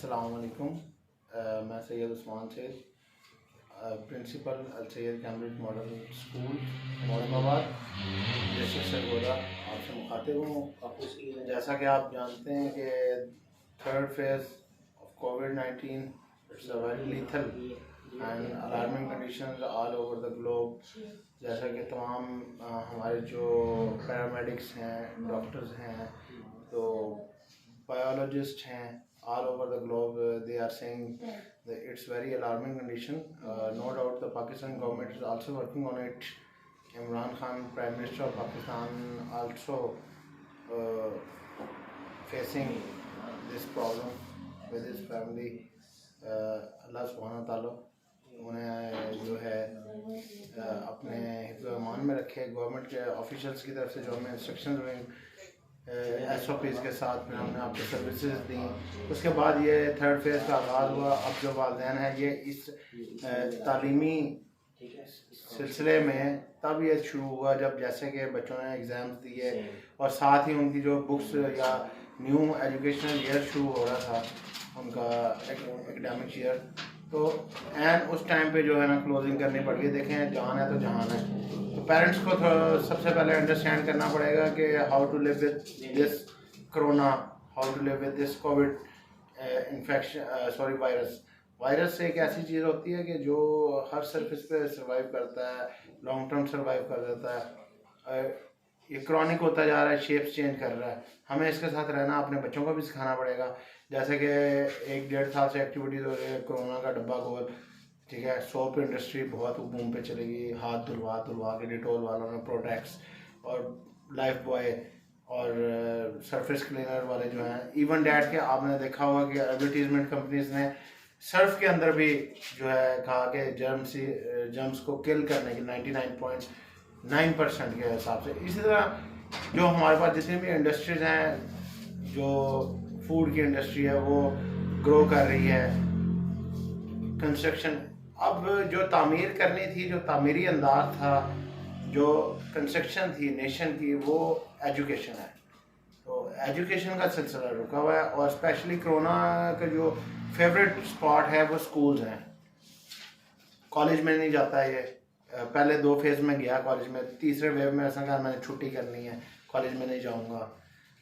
अस्सलाम वालेकुम। मैं Syed Usman Saeed, principal Al Syed Cambridge model school Muhammadabad district Sargodha आपसे मुखातिब हूँ। जैसा कि आप जानते हैं कि थर्ड फेज़ ऑफ कोविड-19 it's a very lethal and alarming conditions all over the globe. जैसा कि तमाम हमारे जो पैरामेडिक्स हैं, डॉक्टर्स हैं, तो बायोलॉजिस्ट हैं, all over the globe they are saying that it's very alarming condition. No doubt the Pakistan government is also working on it. Imran Khan, Prime Minister of Pakistan, also facing this problem with his family. अल्लाह सुब्हाना ताला उन्हें जो है अपने हिफ्ज़-ओ-अमान में रखे। Government के officials की तरफ से जो हमें इंस्ट्रक्शन हुए SOPs के साथ फिर हमने आपको सर्विसेज दी। उसके बाद ये थर्ड फेज़ का आगाज़ हुआ। अब जो वालिदैन है ये इस तालीमी सिलसिले में तब ये शुरू हुआ जब जैसे कि बच्चों ने एग्ज़ाम्स दिए और साथ ही उनकी जो बुक्स या न्यू एजुकेशनल ईयर शुरू हो रहा था उनका एकेडमिक ईयर, तो एंड उस टाइम पे जो है ना क्लोजिंग करनी पड़ गई। देखें जान है तो जहान है, तो पेरेंट्स को सबसे पहले अंडरस्टैंड करना पड़ेगा कि how to live with this corona, how to live with this Covid infection virus एक ऐसी चीज़ होती है कि जो हर सरफेस पे सर्वाइव करता है, लॉन्ग टर्म सर्वाइव कर देता है। ये क्रॉनिक होता जा रहा है, शेप्स चेंज कर रहा है। हमें इसके साथ रहना अपने बच्चों को भी सिखाना पड़ेगा। जैसे कि 1-1.5 साल से एक्टिविटीज़ हो रही है, कोरोना का डब्बा गोल, ठीक है, सोप इंडस्ट्री बहुत बूम पे चलेगी। हाथ धुलवा के डिटोल वालों ने प्रोटेक्स और लाइफ बॉय और सरफेस क्लीनर वाले जो हैं, इवन डैट के आपने देखा होगा कि एडवर्टीजमेंट कंपनीज ने सर्फ के अंदर भी जो है कहा कि जर्म्स को किल करने की 99.9% के हिसाब से। इसी तरह जो हमारे पास जितनी भी इंडस्ट्रीज हैं, जो फूड की इंडस्ट्री है वो ग्रो कर रही है, कंस्ट्रक्शन, अब जो तामीर करनी थी, जो तामीरी अंदाज था, जो कंस्ट्रक्शन थी नेशन की, वो एजुकेशन है। तो एजुकेशन का सिलसिला रुका हुआ है और स्पेशली कोरोना का जो फेवरेट स्पॉट है वो स्कूल्स हैं। कॉलेज में नहीं जाता है ये, पहले 2 फेज़ में गया कॉलेज में, तीसरे वेव में ऐसा कहा मैंने छुट्टी करनी है, कॉलेज में नहीं जाऊंगा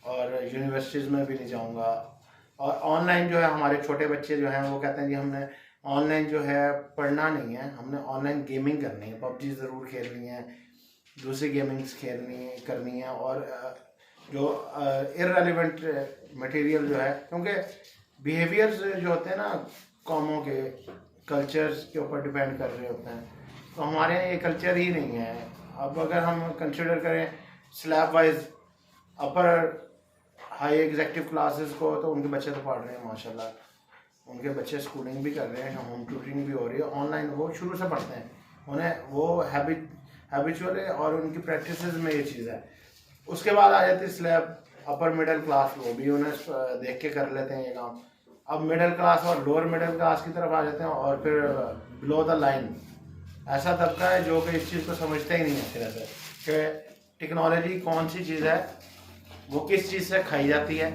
और यूनिवर्सिटीज़ में भी नहीं जाऊंगा। और ऑनलाइन जो है हमारे छोटे बच्चे जो हैं वो कहते हैं कि हमने ऑनलाइन जो है पढ़ना नहीं है, हमने ऑनलाइन गेमिंग करनी है, पबजी ज़रूर खेलनी है, दूसरी गेमिंग्स करनी है और जो इररेलेवेंट मटेरियल जो है, क्योंकि बिहेवियर्स जो होते हैं ना कौमों के, कल्चर्स के ऊपर डिपेंड कर रहे होते हैं, तो हमारे यहाँ ये कल्चर ही नहीं है। अब अगर हम कंसिडर करें स्लैब वाइज अपर हाई एग्जेक्टिव क्लासेस को, तो उनके बच्चे तो पढ़ रहे हैं माशाल्लाह, उनके बच्चे स्कूलिंग भी कर रहे हैं, होम ट्यूटरिंग भी हो रही है, ऑनलाइन वो शुरू से पढ़ते हैं, उन्हें वो हैबिचुअल है और उनकी प्रैक्टिस में ये चीज़ है। उसके बाद आ जाती है स्लैब अपर मिडिल क्लास, वो भी उन्हें देख के कर लेते हैं ये काम। अब मिडिल क्लास और लोअर मिडिल क्लास की तरफ आ जाते हैं और फिर बिलो द लाइन ऐसा तबका है जो कि इस चीज़ को समझते ही नहीं है तरह से कि टेक्नोलॉजी कौन सी चीज़ है, वो किस चीज़ से खाई जाती है,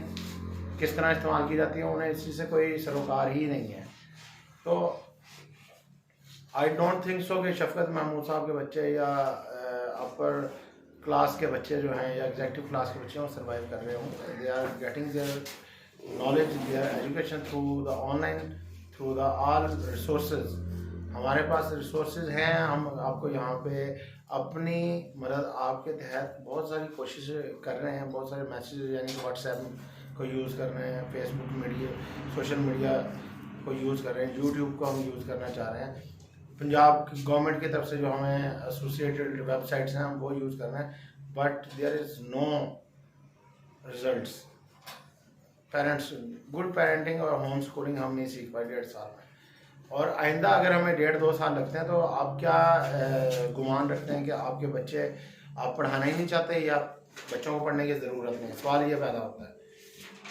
किस तरह इस्तेमाल की जाती है, उन्हें इस चीज़ से कोई सरोकार ही नहीं है। तो आई डोंट थिंक सो कि शफकत महमूद साहब के बच्चे या अपर क्लास के बच्चे जो हैं या एग्जेक्टिव क्लास के बच्चे वो सर्वाइव कर रहे हों। They are getting their knowledge, their education through the online, through the all resources. हमारे पास रिसोर्सेज हैं, हम आपको यहाँ पे अपनी मदद आपके तहत बहुत सारी कोशिशें कर रहे हैं, बहुत सारे मैसेज यानी कि व्हाट्सएप को यूज़ कर रहे हैं, फेसबुक मीडिया, सोशल मीडिया को यूज़ कर रहे हैं, यूट्यूब को हम यूज़ करना चाह रहे हैं। पंजाब गवर्नमेंट की तरफ से जो हमें एसोसिएटेड वेबसाइट्स हैं हम वो यूज़ कर रहे हैं, but there is no results. Parents good parenting और होम स्कूलिंग हम नहीं सीख पाए 1.5 साल में, और आइंदा अगर हमें 1.5-2 साल लगते हैं तो आप क्या गुमान रखते हैं कि आपके बच्चे आप पढ़ाना ही नहीं चाहते या बच्चों को पढ़ने की ज़रूरत नहीं है? सवाल ये पैदा होता है।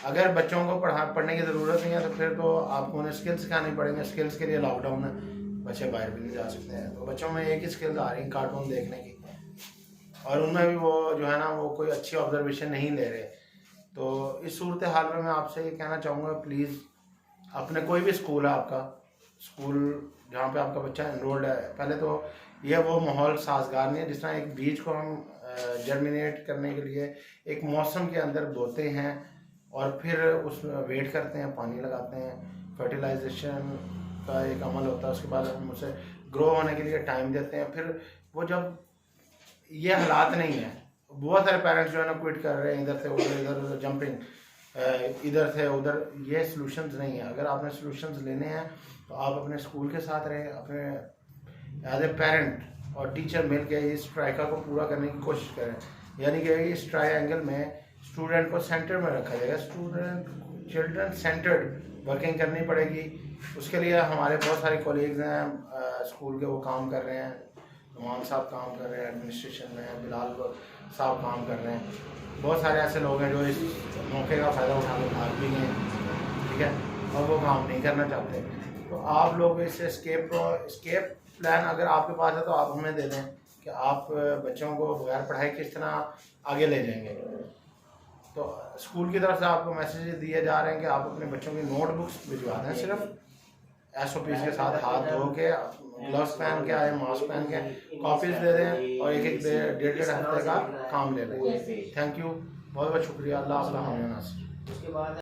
अगर बच्चों को पढ़ने की ज़रूरत नहीं है तो फिर तो आपको उन्हें स्किल्स सिखानी पड़ेंगे। स्किल्स के लिए लॉकडाउन है, बच्चे बाहर भी नहीं जा सकते हैं, तो बच्चों में एक ही स्किल्स आ रही है कार्टून देखने की, और उनमें भी वो जो है ना वो कोई अच्छी ऑब्जर्वेशन नहीं ले रहे। तो इस सूरत हाल में मैं आपसे ये कहना चाहूँगा, प्लीज़ अपने कोई भी स्कूल है आपका, स्कूल जहाँ पे आपका बच्चा एनरोल्ड है, पहले तो ये वो माहौल साजगार नहीं है। जिस तरह एक बीज को हम जर्मिनेट करने के लिए एक मौसम के अंदर बोते हैं और फिर उसमें वेट करते हैं, पानी लगाते हैं, फर्टिलाइजेशन का एक अमल होता है, उसके बाद हम उसे ग्रो होने के लिए टाइम देते हैं। फिर वो जब ये हालात नहीं है, बहुत सारे पेरेंट्स जो है ना क्विट कर रहे हैं, इधर से उधर, इधर उधर जंपिंग, इधर से उधर, ये सॉल्यूशंस नहीं है। अगर आपने सॉल्यूशंस लेने हैं तो आप अपने स्कूल के साथ रहें, अपने एज ए पेरेंट और टीचर मिल के इस ट्राइका को पूरा करने की कोशिश करें। यानी कि इस ट्रायंगल में स्टूडेंट को सेंटर में रखा जाएगा, स्टूडेंट चिल्ड्रन सेंटर्ड वर्किंग करनी पड़ेगी। उसके लिए हमारे बहुत सारे कोलीग्स हैं स्कूल के, वो काम कर रहे हैं। नुमान साहब काम कर रहे हैं एडमिनिस्ट्रेशन में, बिलाल साहब काम कर रहे हैं। बहुत सारे ऐसे लोग हैं जो इस मौके का फ़ायदा उठा के भाग भी हैं, ठीक है, और वो काम नहीं करना चाहते। तो आप लोग इस स्केप प्लान अगर आपके पास है तो आप हमें दे दें कि आप बच्चों को बगैर पढ़ाई किस तरह आगे ले जाएंगे। तो स्कूल की तरफ से आपको मैसेज दिए जा रहे हैं कि आप अपने बच्चों की नोटबुक्स भिजवा दें, सिर्फ SOPs के साथ, हाथ धो के, ग्लव्स पहन के आए, मास्क पहन के, कॉपीज दे दें और एक डेढ़ हफ्ते का काम ले लें। थैंक यू, बहुत बहुत शुक्रिया। अल्लाह हाफ़िज़।